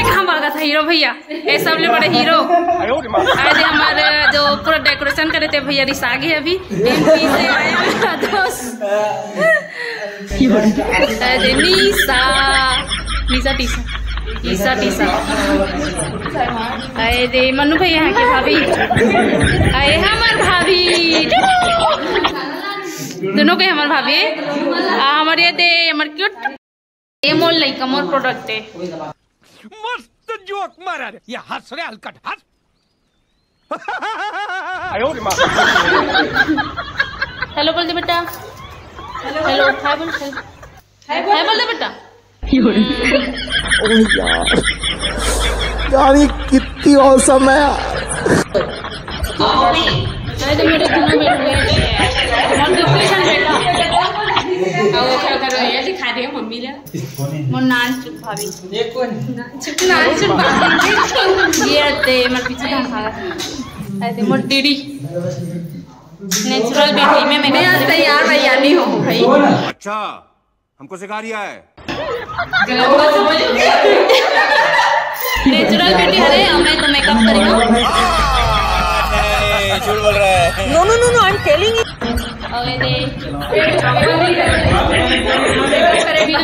कहाँ भागा था हीरो भैया, ऐसा सबले बड़े हीरो। अरे हमारे जो पूरा डेकोरेशन करे थे भैया रिसागे अभी MP से आया दोस्त टीसा। अरे मनु भैया यहाँ के भाभी, अरे हमार भाभी दोनों के हमार भाभी हमारे दे हमार क्यूट ये मोल नहीं का मोर प्रोडक्ट है। मस्त जोक मारा रे, ये हंस रे हलकट हंस। हेलो बोल दे बेटा, हेलो हाय बोल, हाय बोल दे बेटा। यार ये कितनी औसम है। मेरे दोनों दिखा रही मम्मी भाभी ये मर पीछे मोर दीदी नेचुरल ब्यूटी में मैं तैयार भैया नहीं हूँ भाई। अच्छा हमको सिखा रिया है नेचुरल ब्यूटी। अरे मैं तो मेकअप करी हूँ। झूठ बोल रहा है। No I am telling you.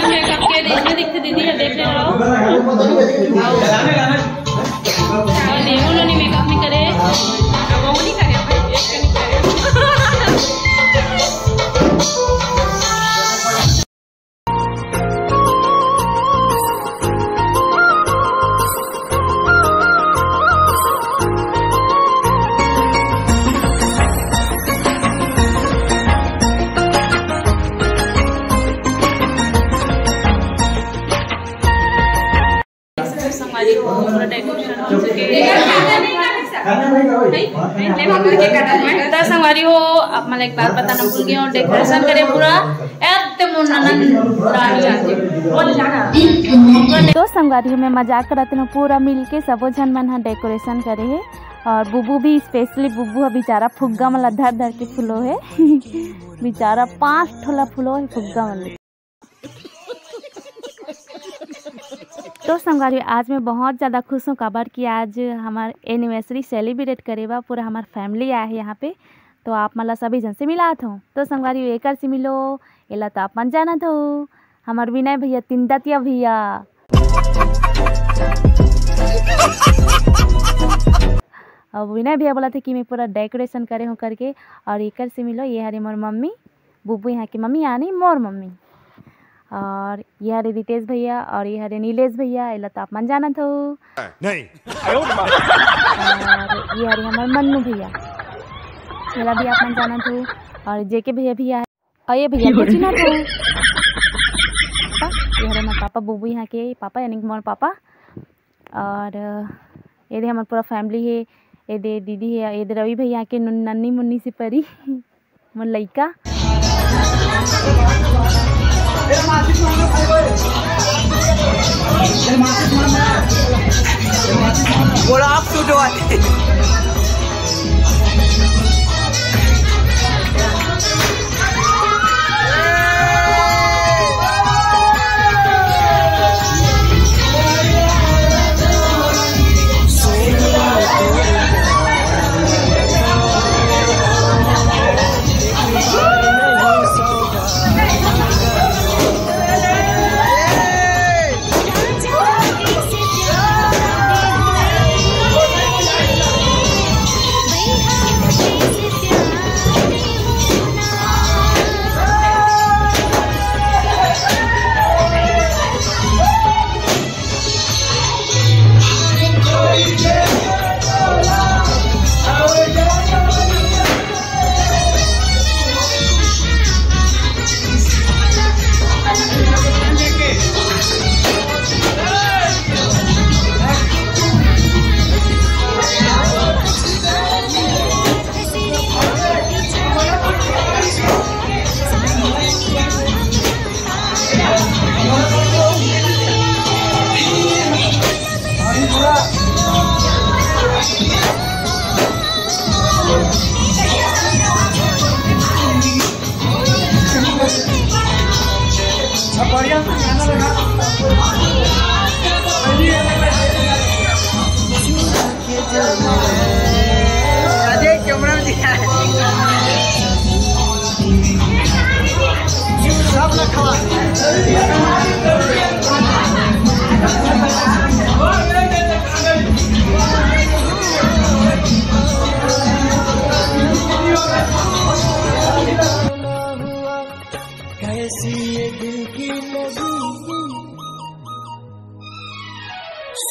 Makeup के देखने दिखते दीदी देख ले रहा हूँ। उन्होंने मेकअप नहीं करे, वो नहीं करे संगवारी हो। आप मैं एक बार बताना भूल गई हूँ, डेकोरेशन करे पूरा तो संगवारी में मजाक करते हैं पूरा मिलके सबो झन मन डेकोरेशन करे है। और बुबू भी स्पेशली बुबू है बेचारा फुग्गा मला धर धर के फूलो है बेचारा 5 ठोला फूलो है फुग्गा वाले। तो संगवारी आज मैं बहुत ज़्यादा खुश हूँ काबर कि आज हमार एनिवर्सरी सेलिब्रेट करेगा पूरा हमार फैमिली आया है यहाँ पे। तो आप मला सभी जन से मिला था। तो संगवारी एक से मिलो एला तो आप मन जाना था हमार विनय भैया 3 दतिया भैया। अब विनय भैया बोला था कि मैं पूरा डेकोरेशन करे हूँ करके। और एक से मिलो ये हरी मोर मम्मी बुबू यहाँ की मम्मी यानी मोर मम्मी। और ये हरे रितेश भैया और ये हरे नीलेश भैया एला तो आप मन जाना था नहीं। और ये हरे हमारे मन्नू भैया एला भी आप मन जाना था। और जेके भैया भी आए और ये भैया भी चिन्हा था। ये हरे हमारे पापा बुबू यहाँ के पापा यानी मोर पापा। और ये हमारे पूरा फैमिली है। ये दे दीदी है, ये रवि भैया के नन्नी मुन्नी से परी मोर लइका। बोला आप शूट वाले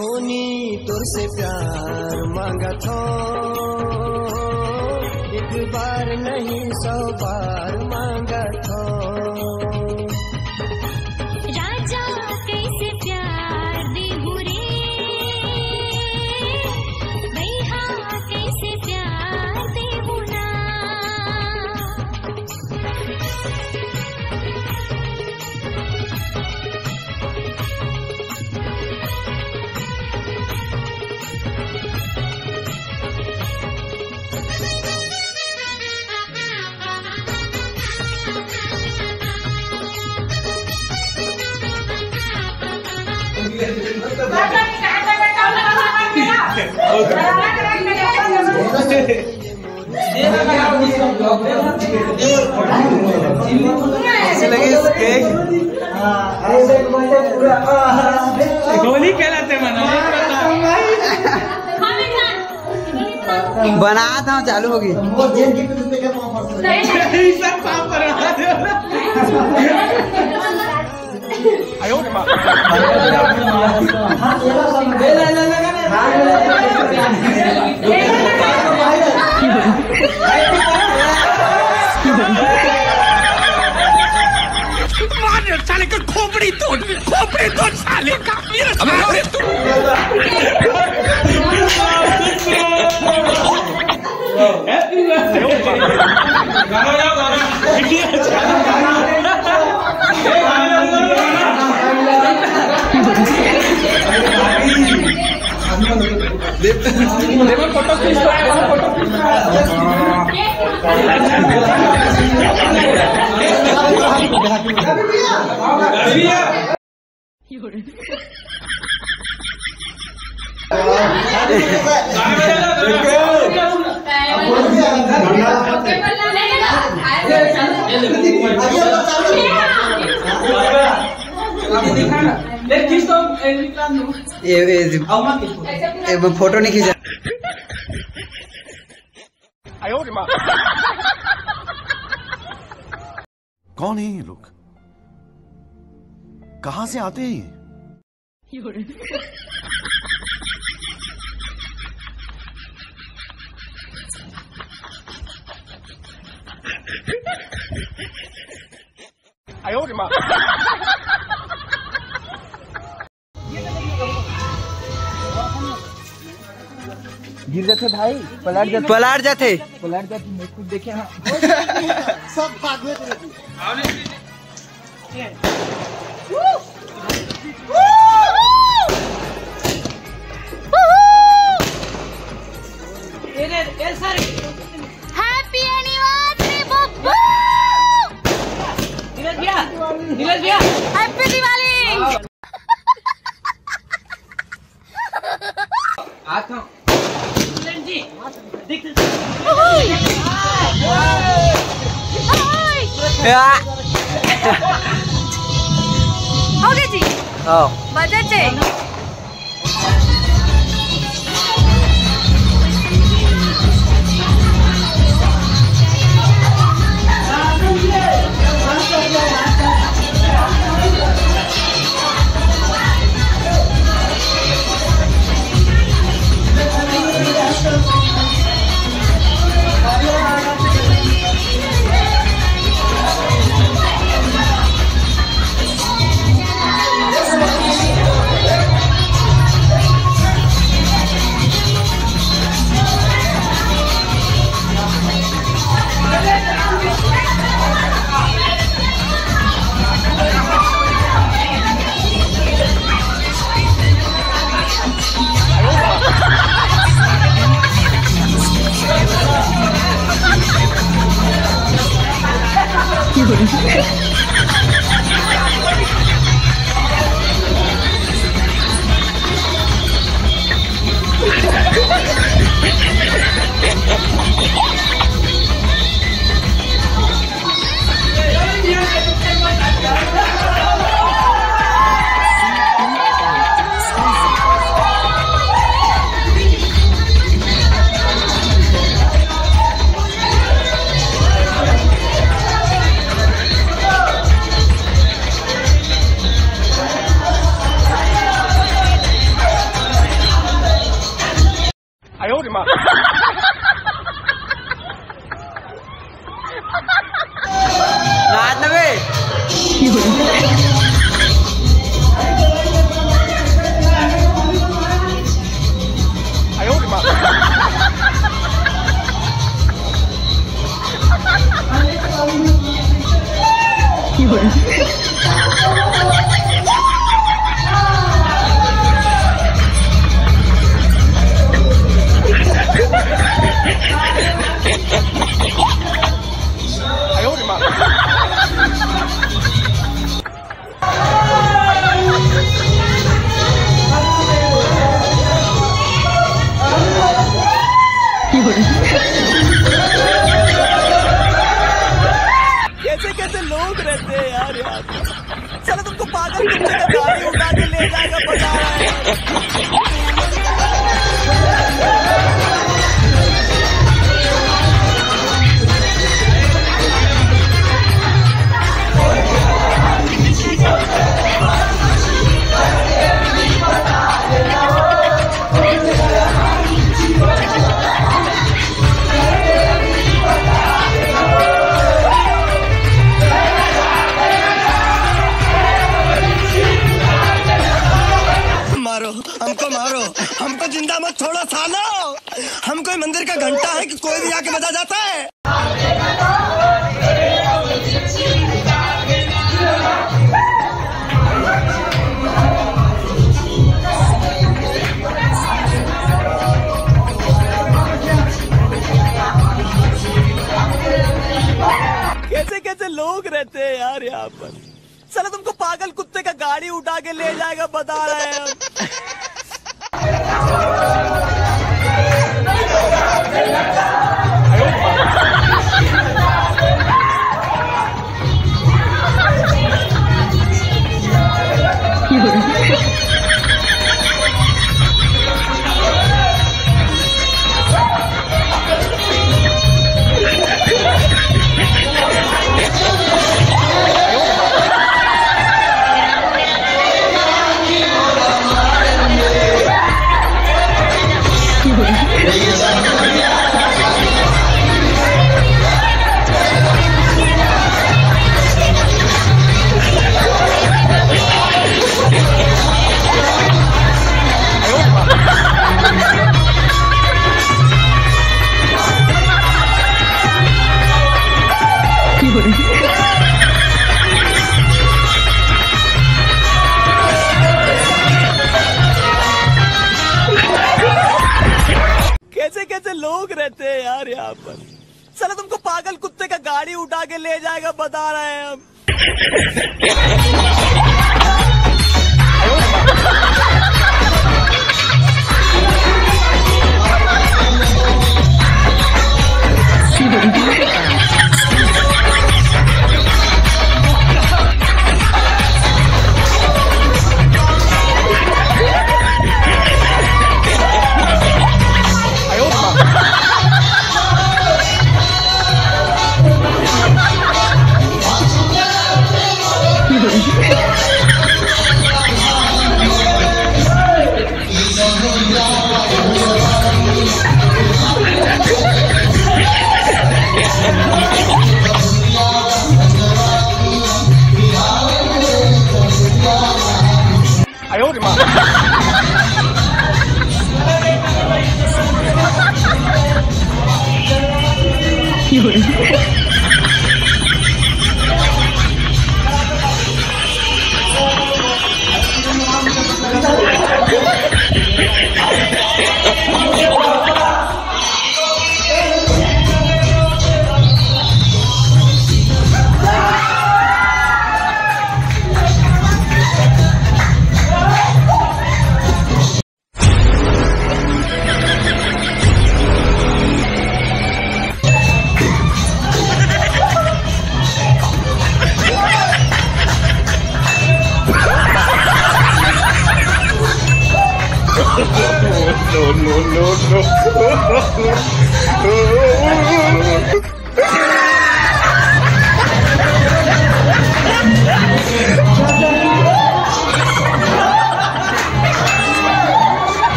सोनी तुर से प्यार मांगा था, एक बार नहीं 100 बार मांगा था। राजा कैसे प्यार देहु रे, भैया कैसे प्यार देहु ना। गोली कहलाते मना बना था चालू होगी। साले का खोपड़ी तोड़ साले का। ये फोटो नहीं खींचा। कौन है ये लोग, कहां से आते हैं ये? गिर जाते भाई, पलट जाते कुछ देखे ना। सब भाग में हैप्पी एनिवर्सरी बब्बू। नीरज भैया हैप्पी दिवाली। आता हो गई जी बजट है। कैसे कैसे लोग रहते हैं यार यहाँ पे। चलो तुमको पागल कुत्ते का गाड़ी उठा के ले जाएगा बता रहा है। हमको मारो, हमको जिंदा मत छोड़ो सालो। हम कोई मंदिर का घंटा है कि कोई भी आके बजा जाता है। कैसे कैसे लोग रहते हैं यार यहाँ पर। चलो तुमको पागल कुत्ते का गाड़ी उठा के ले जाएगा बता रहे हैं हम। कैसे कैसे लोग रहते हैं यार यहाँ पर। चलो तुमको पागल कुत्ते का गाड़ी उठा के ले जाएगा बता रहे हैं हम।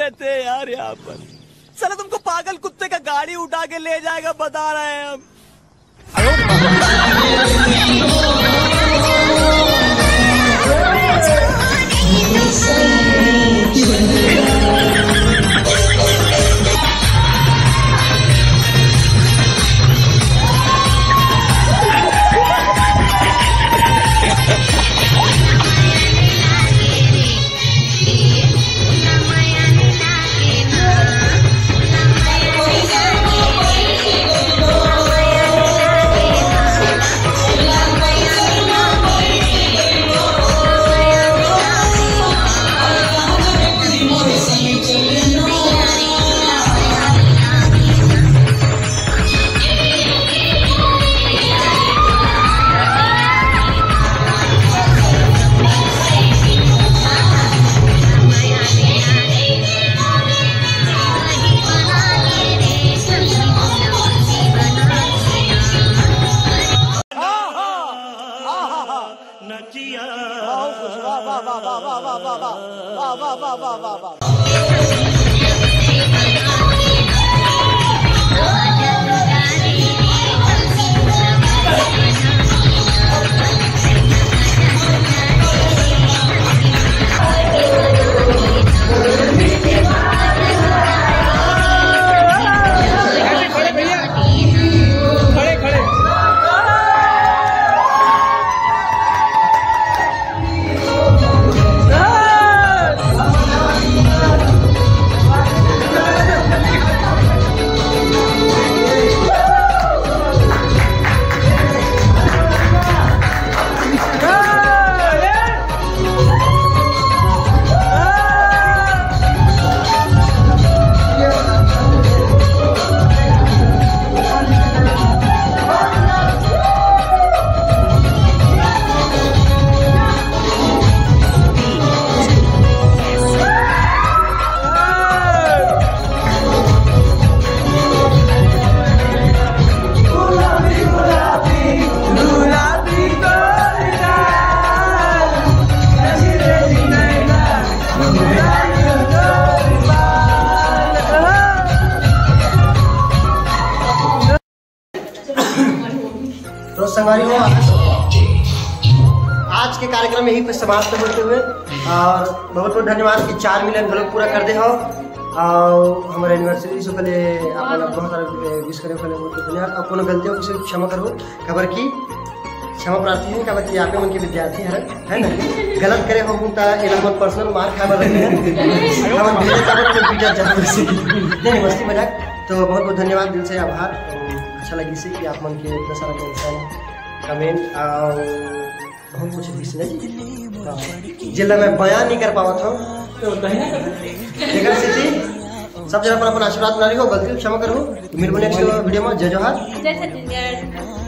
रहते हैं यार यहाँ पर। साला तुमको पागल कुत्ते का गाड़ी उठा के ले जाएगा बता रहे हैं हम। तो संगवारी हो आज के कार्यक्रम यही पे समाप्त होते हुए और बहुत बहुत धन्यवाद कि 4 मिलियन लोग पूरा कर दे हो और हमारे एनिवर्सरी से पहले आप बहुत सारा विश करे पहले बहुत धन्यवाद और कोनो गलती हो किसी क्षमा करो खबर की क्षमा प्रार्थी है खबर की आप मन के विद्यार्थी है ना गलत करे हो तो इलाका पर्सनल मार खाबर रहे हैं हम भेजे खबर में पीटा जाता नहीं मस्ती मजाक तो बहुत बहुत धन्यवाद दिल से आभार अच्छा लगी से कि आप मन के इतना सारा टेंशन कमेंट और बहुत कुछ दिखने जिला मैं बयान नहीं कर पावा था तो लेकिन सिद्धि सब जरा अपन आशीर्वाद बना रही हो गलती क्षमा करो मिल नेक्स्ट वीडियो में जय जोहार जय छत्तीसगढ़।